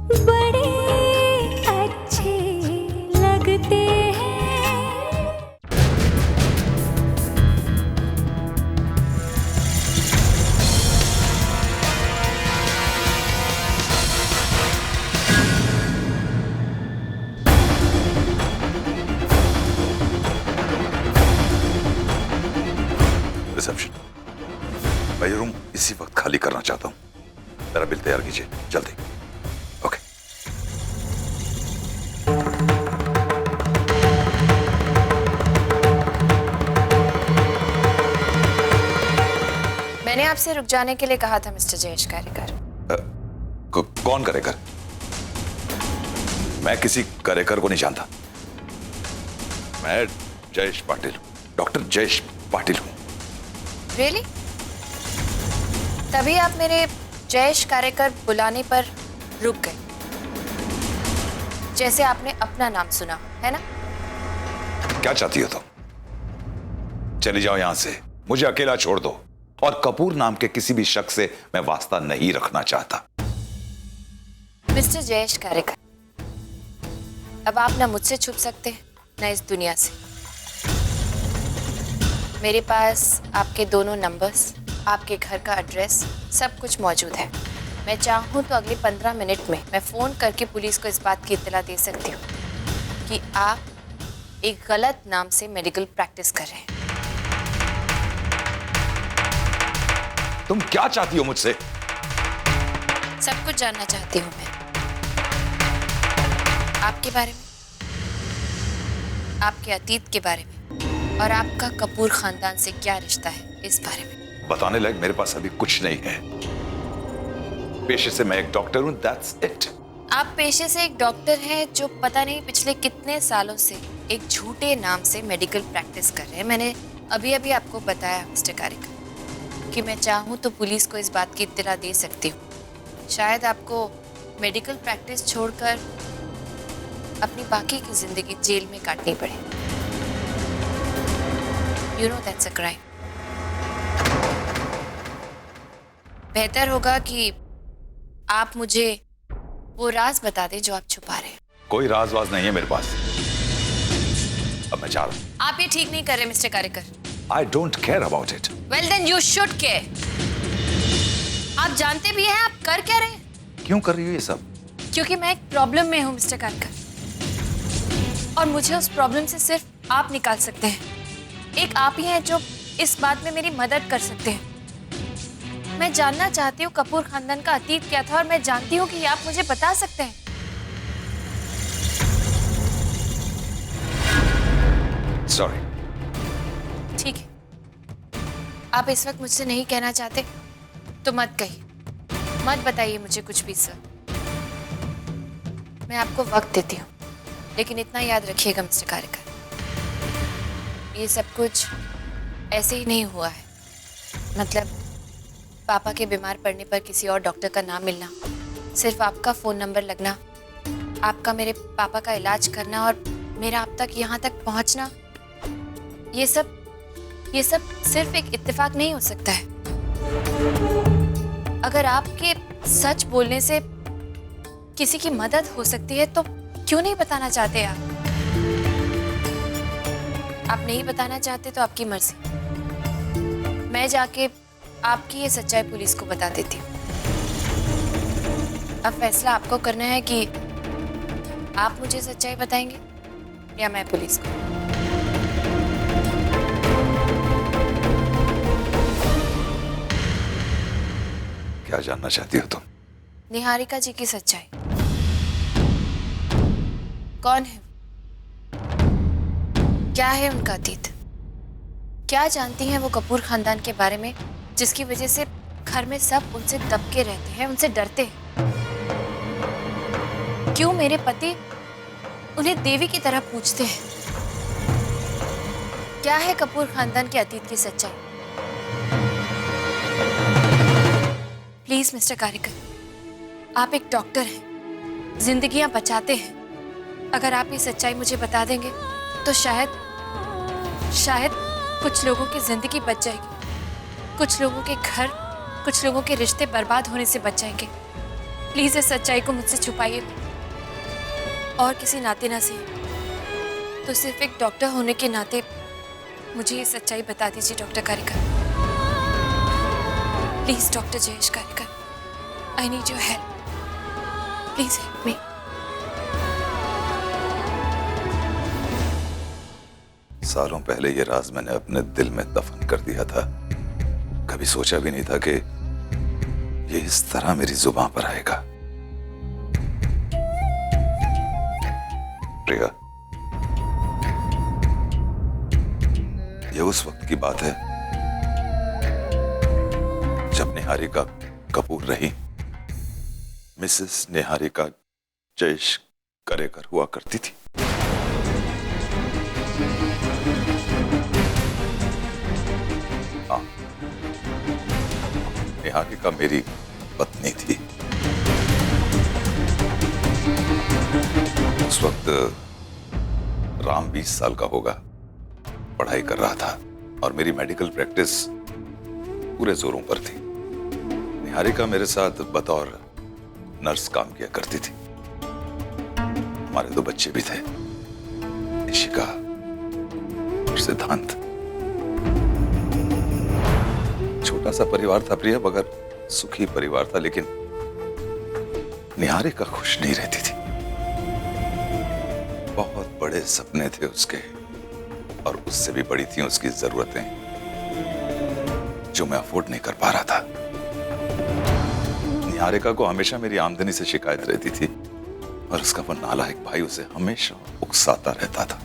बड़े अच्छे लगते हैं। रिसेप्शन, मैं ये रूम इसी वक्त खाली करना चाहता हूँ। मेरा बिल तैयार कीजिए जल्दी। ओके। मैंने आपसे रुक जाने के लिए कहा था मिस्टर जयेश कारेकर। कौन करेकर? मैं किसी करेकर को नहीं जानता। मैं जयेश पाटिल, डॉक्टर जयेश पाटिल हूँ। रियली? तभी आप मेरे जयेश कारेकर बुलाने पर रुक गए, जैसे आपने अपना नाम सुना है ना? क्या चाहती हो तुम? चली जाओ यहां से, मुझे अकेला छोड़ दो। और कपूर नाम के किसी भी शख्स से मैं वास्ता नहीं रखना चाहता। मिस्टर जयेश कारेकर, अब आप ना मुझसे छुप सकते हैं ना इस दुनिया से। मेरे पास आपके दोनों नंबर्स, आपके घर का एड्रेस, सब कुछ मौजूद है। मैं चाहूँ तो अगले 15 मिनट में मैं फ़ोन करके पुलिस को इस बात की इत्तला दे सकती हूँ कि आप एक गलत नाम से मेडिकल प्रैक्टिस कर रहे हैं। तुम क्या चाहती हो मुझसे? सब कुछ जानना चाहती हूँ मैं, आपके बारे में, आपके अतीत के बारे में, और आपका कपूर खानदान से क्या रिश्ता है इस बारे में। बताने लायक मेरे पास अभी कुछ नहीं है। पेशे से मैं एक डॉक्टर हूं, दैट्स इट। आप पेशे से एक डॉक्टर हैं जो पता नहीं पिछले कितने सालों से एक झूठे नाम से मेडिकल प्रैक्टिस कर रहे हैं। मैंने अभी अभी आपको बताया मिस्टर कारेकर कि मैं चाहूँ तो पुलिस को इस बात की इत्तला दे सकती हूँ। शायद आपको मेडिकल प्रैक्टिस छोड़कर अपनी बाकी की जिंदगी जेल में काटनी पड़े। You know that's a crime. बेहतर होगा कि आप मुझे वो राज बता दें जो आप छुपा रहे हैं। कोई राज वाज नहीं है मेरे पास। अब मैं जा रहा हूं। आप ये ठीक नहीं कर रहे mister Karekar. I don't care about it. Well then you should care. आप जानते भी हैं आप कर क्या रहे हैं? क्यों कर रही हो ये सब? क्योंकि मैं एक प्रॉब्लम में हूँ मिस्टर कारेकर, और मुझे उस प्रॉब्लम से सिर्फ आप निकाल सकते हैं। एक आप ही हैं जो इस बात में मेरी मदद कर सकते हैं। मैं जानना चाहती हूँ कपूर खानदान का अतीत क्या था, और मैं जानती हूँ कि आप मुझे बता सकते हैं। सॉरी। ठीक है, आप इस वक्त मुझसे नहीं कहना चाहते तो मत कहिए, मत बताइए मुझे कुछ भी सर। मैं आपको वक्त देती हूँ, लेकिन इतना याद रखिएगा मिस्टर कारेकर, ये सब कुछ ऐसे ही नहीं हुआ है। मतलब पापा के बीमार पड़ने पर किसी और डॉक्टर का नाम मिलना, सिर्फ आपका फ़ोन नंबर लगना, आपका मेरे पापा का इलाज करना और मेरा आप तक यहाँ तक पहुँचना, ये सब सिर्फ एक इत्तेफाक नहीं हो सकता है। अगर आपके सच बोलने से किसी की मदद हो सकती है तो क्यों नहीं बताना चाहते आप? आप नहीं बताना चाहते तो आपकी मर्जी। मैं जाके आपकी ये सच्चाई पुलिस को बता देती हूँ। अब फैसला आपको करना है कि आप मुझे सच्चाई बताएंगे या मैं पुलिस को। क्या जानना चाहती हो तुम? निहारिका जी की सच्चाई। कौन है, क्या है उनका अतीत, क्या जानती हैं वो कपूर खानदान के बारे में, जिसकी वजह से घर में सब उनसे दबके रहते हैं, उनसे डरते हैं। क्यों मेरे पति उन्हें देवी की तरह पूजते हैं? क्या है कपूर खानदान के अतीत की सच्चाई? प्लीज मिस्टर कारेकर, आप एक डॉक्टर हैं, जिंदगियां बचाते हैं। अगर आप ये सच्चाई मुझे बता देंगे तो शायद कुछ लोगों की जिंदगी बच जाएगी, कुछ लोगों के घर, कुछ लोगों के रिश्ते बर्बाद होने से बच जाएंगे। प्लीज इस सच्चाई को मुझसे छुपाइए और किसी नाते ना से तो सिर्फ एक डॉक्टर होने के नाते मुझे ये सच्चाई बता दीजिए doctor Karikar. Please doctor Jayesh Karikar, I need your help, please help me. सालों पहले ये राज मैंने अपने दिल में दफन कर दिया था। कभी सोचा भी नहीं था कि ये इस तरह मेरी जुबान पर आएगा। प्रिया, ये उस वक्त की बात है जब निहारिका कपूर रही मिसेस निहारिका जयेश कारिकर हुआ करती थी। हाँ, निहारिका मेरी पत्नी थी। उस वक्त राम 20 साल का होगा, पढ़ाई कर रहा था और मेरी मेडिकल प्रैक्टिस पूरे जोरों पर थी। निहारिका मेरे साथ बतौर नर्स काम किया करती थी। हमारे 2 बच्चे भी थे, इशिका और सिद्धांत। छोटा सा परिवार था प्रिया, मगर सुखी परिवार था। लेकिन निहारिका खुश नहीं रहती थी। बहुत बड़े सपने थे उसके और उससे भी बड़ी थी उसकी जरूरतें जो मैं अफोर्ड नहीं कर पा रहा था। निहारिका को हमेशा मेरी आमदनी से शिकायत रहती थी और उसका वो नालायक भाई उसे हमेशा उकसाता रहता था।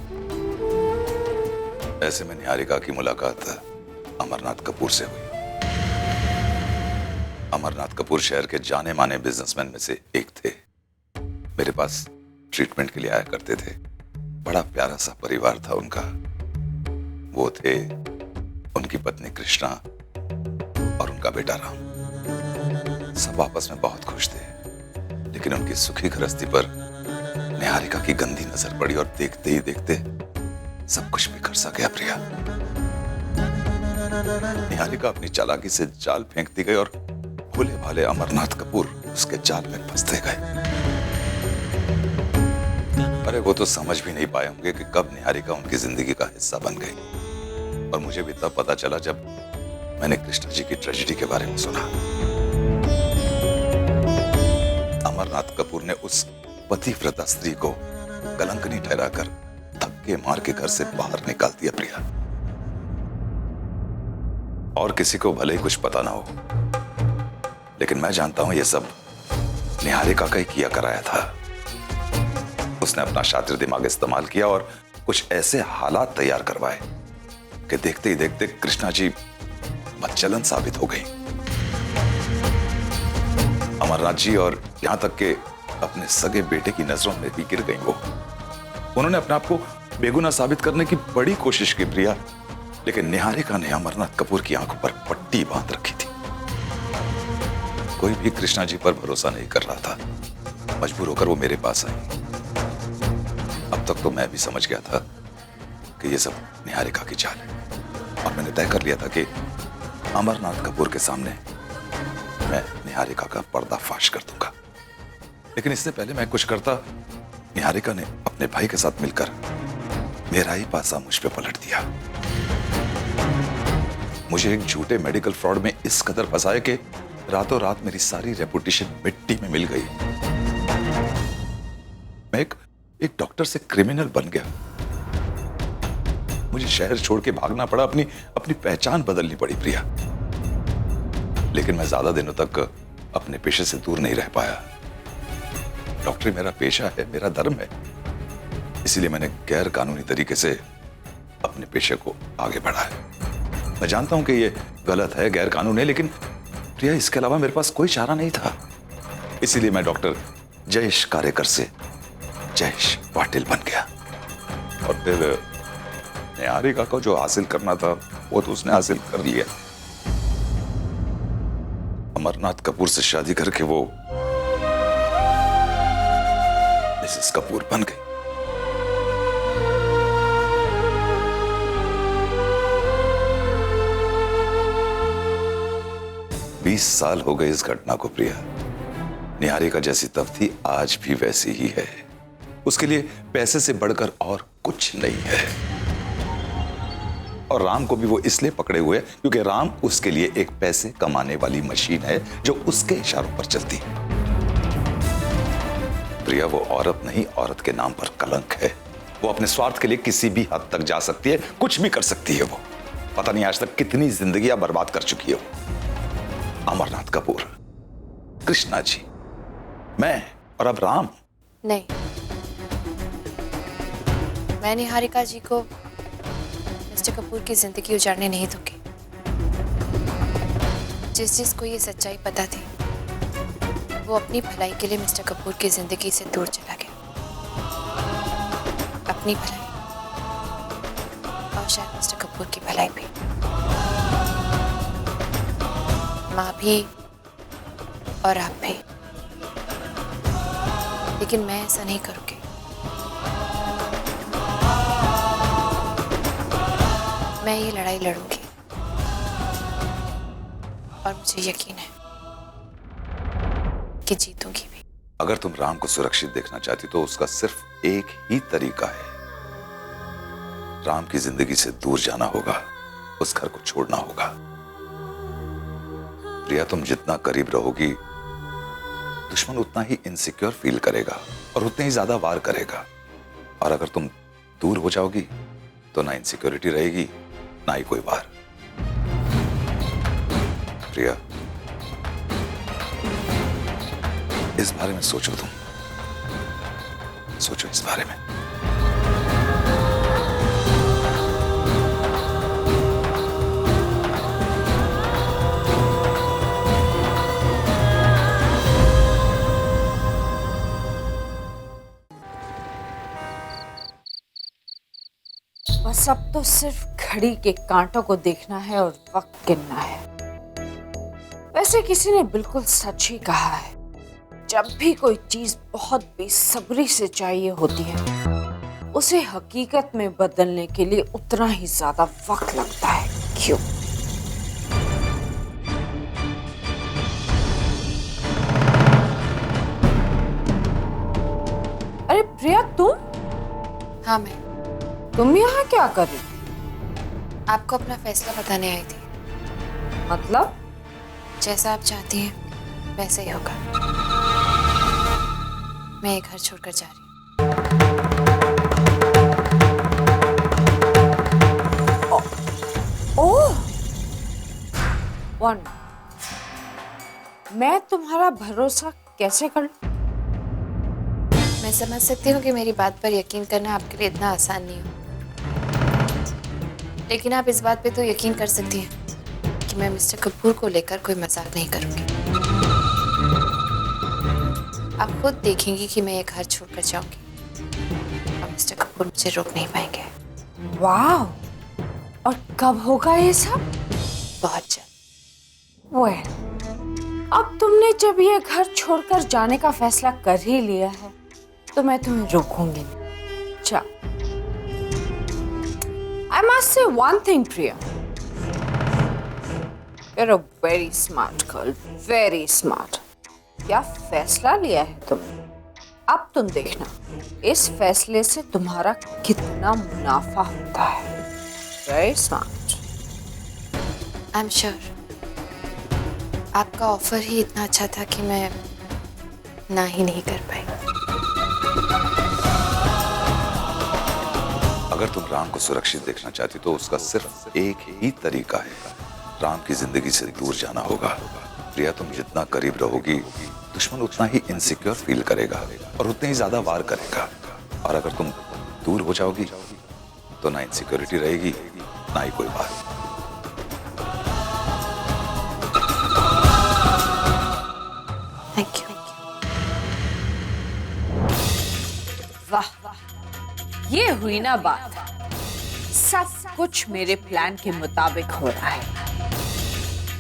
ऐसे में निहारिका की मुलाकात अमरनाथ कपूर से हुई। अमरनाथ कपूर शहर के जाने माने बिजनेसमैन में से एक थे। मेरे पास ट्रीटमेंट के लिए आया करते थे। बड़ा प्यारा सा परिवार था उनका। वो थे उनकी पत्नी कृष्णा और उनका बेटा राम। सब आपस में बहुत खुश थे। लेकिन उनकी सुखी गृहस्थी पर निहारिका की गंदी नजर पड़ी और देखते ही देखते सब कुछ बिखर सा गया प्रिया। निहारिका अपनी चालाकी से जाल फेंकती गई और भोले भाले अमरनाथ कपूर उसके जाल में फंसते गए। अरे वो तो समझ भी नहीं पाए होंगे कि कब निहारिका उनकी जिंदगी का हिस्सा बन गई। और मुझे भी तब पता चला जब मैंने कृष्णा जी की ट्रेजेडी के बारे में सुना। अमरनाथ कपूर ने उस पतिव्रता स्त्री को कलंकनी ठहराकर धक्के मार के घर से बाहर निकाल दिया प्रिया। और किसी को भले ही कुछ पता ना हो, लेकिन मैं जानता हूं ये सब निहारिका का ही किया कराया था। उसने अपना शातिर दिमाग इस्तेमाल किया और कुछ ऐसे हालात तैयार करवाए कि देखते ही देखते कृष्णा जी बदचलन साबित हो गई। अमरनाथ जी और यहां तक के अपने सगे बेटे की नजरों में भी गिर गई वो। उन्होंने अपने आप को बेगुनाह साबित करने की बड़ी कोशिश की प्रिया, लेकिन निहारिका ने अमरनाथ कपूर की आंखों पर पट्टी बांध रखी थी। कोई भी कृष्णा जी पर भरोसा नहीं कर रहा था। मजबूर होकर वो मेरे पास आई। अब तक तो मैं भी समझ गया था कि ये सब निहारिका की चाल है और मैंने तय कर लिया था कि अमरनाथ कपूर के सामने मैं निहारिका का पर्दाफाश कर दूंगा। लेकिन इससे पहले मैं कुछ करता, निहारिका ने अपने भाई के साथ मिलकर मेरा ही पासा मुझ पे पलट दिया। मुझे एक झूठे मेडिकल फ्रॉड में इस कदर फंसाए कि रातों रात मेरी सारी रेपुटेशन मिट्टी में मिल गई। मैं एक डॉक्टर से क्रिमिनल बन गया। मुझे शहर छोड़ के भागना पड़ा, अपनी पहचान बदलनी पड़ी प्रिया। लेकिन मैं ज्यादा दिनों तक अपने पेशे से दूर नहीं रह पाया। डॉक्टरी मेरा पेशा है, मेरा धर्म है। इसीलिए मैंने गैर कानूनी तरीके से अपने पेशे को आगे बढ़ाया। मैं जानता हूं कि ये गलत है, गैर कानूनी है, लेकिन प्रिया इसके अलावा मेरे पास कोई चारा नहीं था। इसीलिए मैं डॉक्टर जयेश कारिकर से जयेश पाटिल बन गया। और फिर निहारिका को जो हासिल करना था वो तो उसने हासिल कर लिया। अमरनाथ कपूर से शादी करके वो मिसेस कपूर बन गई। बीस साल हो गए इस घटना को प्रिया। निहारिका जैसी तब थी, आज भी वैसी ही है। उसके लिए पैसे से बढ़कर और कुछ नहीं है। और राम को भी वो इसलिए पकड़े हुए क्योंकि राम उसके लिए एक पैसे कमाने वाली मशीन है जो उसके इशारों पर चलती है। प्रिया वो औरत नहीं, औरत के नाम पर कलंक है। वो अपने स्वार्थ के लिए किसी भी हद तक जा सकती है, कुछ भी कर सकती है। वो पता नहीं आज तक कितनी जिंदगियां बर्बाद कर चुकी है वो। अमरनाथ कपूर, कृष्णा जी, मैं और अब राम। नहीं, मैं निहारिका जी को मिस्टर कपूर की जिंदगी उजाड़ने नहीं दूंगी। जिसको ये सच्चाई पता थी वो अपनी भलाई के लिए मिस्टर कपूर की जिंदगी से दूर चला गया। अपनी भलाई और शायद मिस्टर कपूर की भलाई भी। माँ भी और आप भी। लेकिन मैं ऐसा नहीं करूंगी। मैं ये लड़ाई लड़ूंगी और मुझे यकीन है कि जीतूंगी भी। अगर तुम राम को सुरक्षित देखना चाहती तो उसका सिर्फ एक ही तरीका है। राम की जिंदगी से दूर जाना होगा, उस घर को छोड़ना होगा। प्रिया, तुम जितना करीब रहोगी दुश्मन उतना ही इनसिक्योर फील करेगा और उतने ही ज्यादा वार करेगा। और अगर तुम दूर हो जाओगी तो ना इनसिक्योरिटी रहेगी, ना ही कोई वार। प्रिया, इस बारे में सोचो, तुम सोचो इस बारे में। बस अब तो सिर्फ घड़ी के कांटों को देखना है और वक्त गिनना है। वैसे किसी ने बिल्कुल सच ही कहा है, जब भी कोई चीज बहुत बेसब्री से चाहिए होती है उसे हकीकत में बदलने के लिए उतना ही ज्यादा वक्त लगता है। क्यों? अरे प्रिया, तुम? हाँ, मैं तुम यहाँ क्या कर रही? आपको अपना फैसला बताने आई थी। मतलब? जैसा आप चाहती हैं वैसे ही होगा। मैं ये घर छोड़कर जा रही हूँ। ओह, वन, मैं तुम्हारा भरोसा कैसे कर लूं? मैं समझ सकती हूँ कि मेरी बात पर यकीन करना आपके लिए इतना आसान नहीं हो, लेकिन आप इस बात पे तो यकीन कर सकती हैं कि मैं मिस्टर कपूर को लेकर कोई मजाक नहीं करूँगी। आप खुद देखेंगी कि मैं ये घर छोड़कर जाऊंगी और मिस्टर कपूर मुझे रोक नहीं पाएंगे। वाह! और कब होगा ये सब? बहुत जल्द। वेल, अब तुमने जब ये घर छोड़कर जाने का फैसला कर ही लिया है तो मैं तुम्हें रोकूंगी नहीं। चल, I must say one thing, Priya. You're a very smart girl, very smart. क्या फैसला लिया है तुमने? अब तुम देखना, इस फैसले से तुम्हारा कितना मुनाफा होता है। Very smart. I'm sure. आपका ऑफर ही इतना अच्छा था कि मैं ना ही नहीं कर पाई। अगर तुम राम को सुरक्षित देखना चाहती तो उसका सिर्फ एक ही तरीका है। राम की जिंदगी से दूर जाना होगा। प्रिया, तुम जितना करीब रहोगी दुश्मन उतना ही इनसिक्योर फील करेगा और उतने ही ज्यादा वार करेगा। और अगर तुम दूर हो जाओगी तो ना इनसिक्योरिटी रहेगी, ना ही कोई वार। Thank you. वाह, ये हुई ना बात। सब कुछ मेरे प्लान के मुताबिक हो रहा है।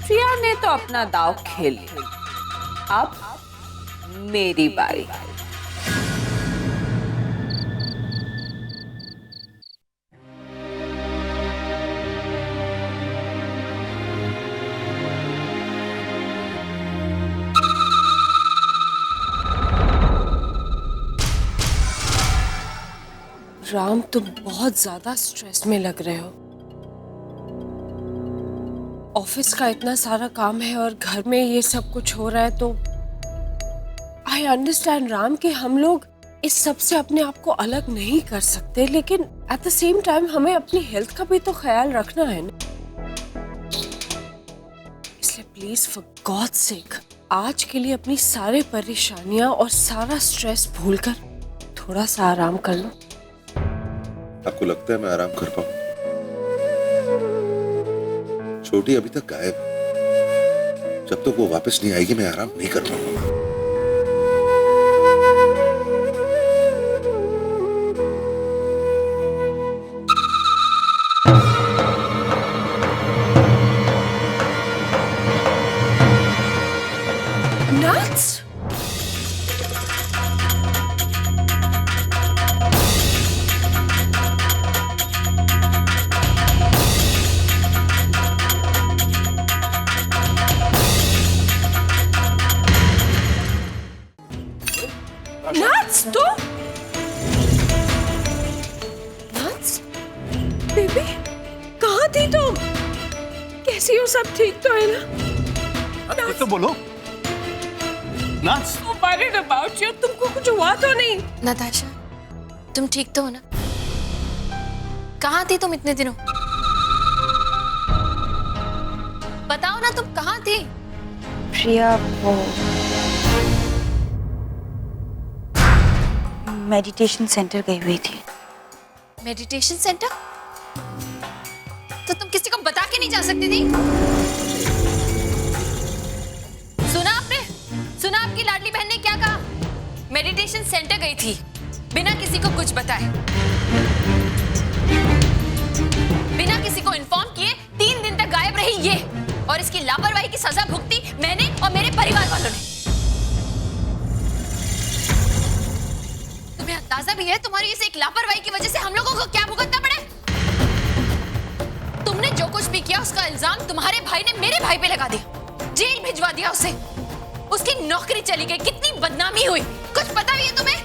प्रिया ने तो अपना दांव खेल लिया, अब मेरी बारी। राम, तुम बहुत ज्यादा स्ट्रेस में लग रहे हो। ऑफिस का इतना सारा काम है और घर में ये सब कुछ हो रहा है, तो आई अंडरस्टैंड राम कि हम लोग इस सब से अपने आप को अलग नहीं कर सकते, लेकिन एट द सेम टाइम हमें अपनी हेल्थ का भी तो ख्याल रखना है ना। इसलिए प्लीज फॉर गॉड सेक आज के लिए अपनी सारे परेशानियां और सारा स्ट्रेस भूलकर थोड़ा सा आराम कर लो। आपको लगता है मैं आराम कर पाऊं? छोटी अभी तक गायब है। जब तक वो वापस नहीं आएगी मैं आराम नहीं कर पाऊंगा। Nuts? Nuts, तो? Nuts? बेबी, कहाँ थी तुम? कैसी हो? सब ठीक तो है ना? ये तो बोलो। नाच। So worried about you. तुमको कुछ हुआ तो नहीं? नताशा, तुम ठीक तो हो ना? कहाँ थी तुम इतने दिनों? बताओ ना, तुम कहाँ थी? प्रिया, वो मेडिटेशन सेंटर गई हुई थी। Meditation centre? तो तुम किसी को बता के नहीं जा सकती थी? सुना आपने? सुना आपकी लाडली बहन ने क्या कहा? मेडिटेशन सेंटर गई थी बिना किसी को कुछ बताए, बिना किसी को इन्फॉर्म किए 3 दिन तक गायब रही ये, और इसकी लापरवाही की सजा भुगती मैंने और मेरे परिवार वालों ने। तुम्हें अंदाजा भी है तुम्हारी इस एक लापरवाही की वजह से हम लोगों को क्या भुगतना पड़ा? तुमने जो कुछ भी किया उसका इल्जाम तुम्हारे भाई ने मेरे भाई पे लगा दिया, जेल भिजवा दिया उसे, उसकी नौकरी चली गई, कितनी बदनामी हुई, कुछ पता भी है तुम्हें?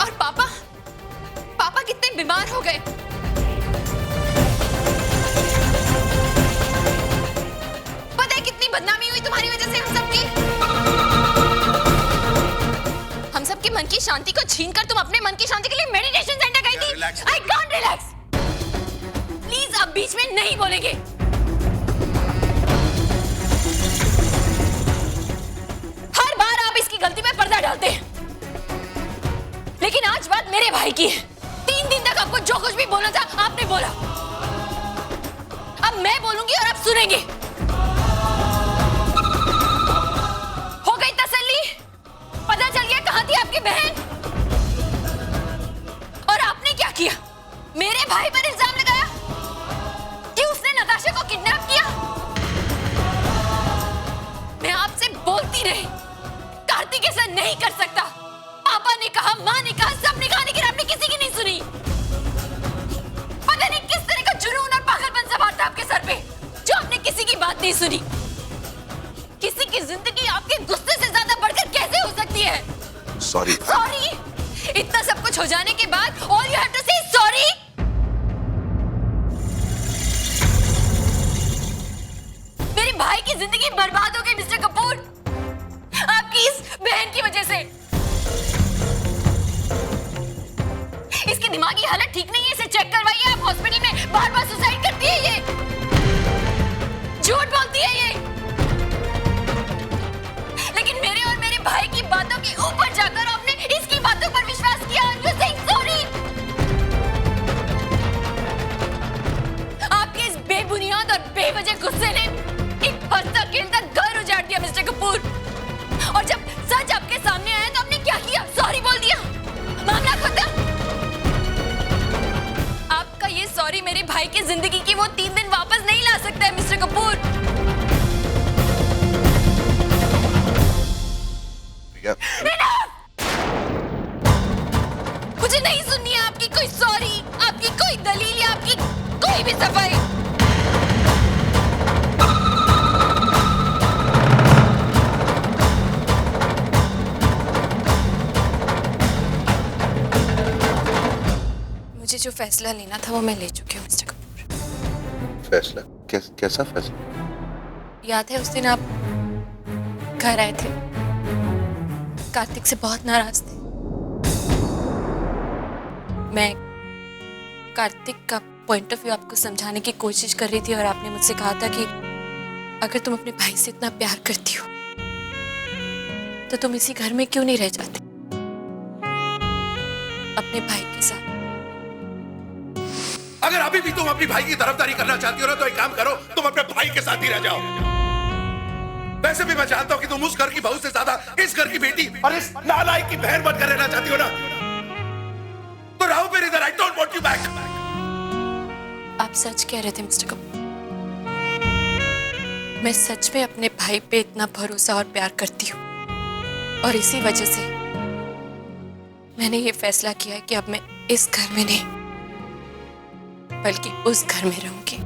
और पापा, पापा कितने बीमार हो गए, पता है कितनी बदनामी हुई तुम्हारी वजह से हम सबकी? हम सबके मन की शांति को छीनकर तुम अपने मन की शांति के लिए मेडिटेशन सेंटर गई थी। I can't relax. प्लीज अब बीच में नहीं बोलेंगे। हर बार आप इसकी गलती में पर्दा डालते हैं, लेकिन आज बात मेरे भाई की है। 3 दिन तक आपको जो कुछ भी बोलना था आपने बोला, अब मैं बोलूंगी और आप सुनेंगे। हो गई तसल्ली? पता चल गया कहां थी आपकी बहन? और आपने क्या किया? मेरे भाई पर इल्जाम लगाया कि उसने नताशा को किडनैप किया। मैं आपसे बोलती रही, कार्तिक ऐसा नहीं कर सकता। पापा ने कहा, माँ ने कहा, सबने कहा, लेकिन आपने किसी की नहीं सुनी। पता नहीं किस तरह का जुनून और पागलपन सवार था आपके सर पे, जो आपने किसी की बात नहीं सुनी। किसी की जिंदगी आपके गुस्से से ज्यादा बढ़कर कैसे हो सकती है? सॉरी। सॉरी? इतना सब कुछ हो जाने के बाद ऑल यू हैव टू से सॉरी? मेरे भाई की जिंदगी बर्बाद हो गई मिस्टर कपूर, आपकी इस बहन की वजह से। इसकी दिमागी हालत ठीक नहीं है, इसे चेक करवाइए आप हॉस्पिटल में। बार-बार सुसाइड करती है ये, झूठ बोलती है ये, लेकिन मेरे और मेरे भाई की बातों के ऊपर जाकर आपने इसकी बातों पर विश्वास किया। You saying sorry? आपके इस बेबुनियाद और बेवजह गुस्से ने एक हंसता खेलता घर उजाड़ दिया मिस्टर कपूर। और जब सच आपके सामने आया तो आपने क्या किया? सॉरी बोल दिया, मामला खत्म। आपका ये सॉरी मेरे भाई की जिंदगी की वो 3 दिन वापस नहीं ला सकता है मिस्टर कपूर। मुझे नहीं सुननी है आपकी कोई सॉरी, आपकी कोई दलील या आपकी कोई भी सफाई। मुझे जो फैसला लेना था वो मैं ले चुकी हूँ मिस्टर कपूर। फैसला? कैसा फैसला? याद है उस दिन आप घर आए थे, कार्तिक से बहुत नाराज थे। मैं कार्तिक का पॉइंट ऑफ व्यू आपको समझाने की कोशिश कर रही थी और आपने मुझसे कहा था कि अगर तुम अपने भाई से इतना प्यार करती हो तो तुम इसी घर में क्यों नहीं रह जाती अपने भाई के साथ। अगर अभी भी तुम अपनी भाई की तरफदारी करना चाहती हो ना तो एक काम करो, तुम अपने भाई के साथ ही रह जाओ। वैसे भी मैं जानता हूं कि तुम उस घर की बहू से ज्यादा इस घर की बेटी और इस नालायक की बहन बनकर रहना चाहती हो ना, तो रहो फिर इधर। I don't want you back. आप सच कह रहे थे मिस्टर कपूर। मैं सच में अपने भाई पे इतना भरोसा और प्यार करती हूँ और इसी वजह से मैंने ये फैसला किया है कि अब मैं इस घर में नहीं बल्कि उस घर में रहूंगी।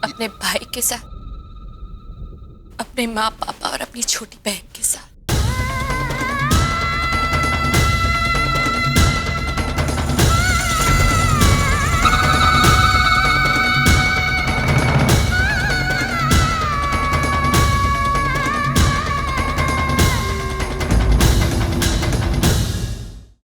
अपने भाई के साथ, अपने माँ पापा और अपनी छोटी बहन के साथ।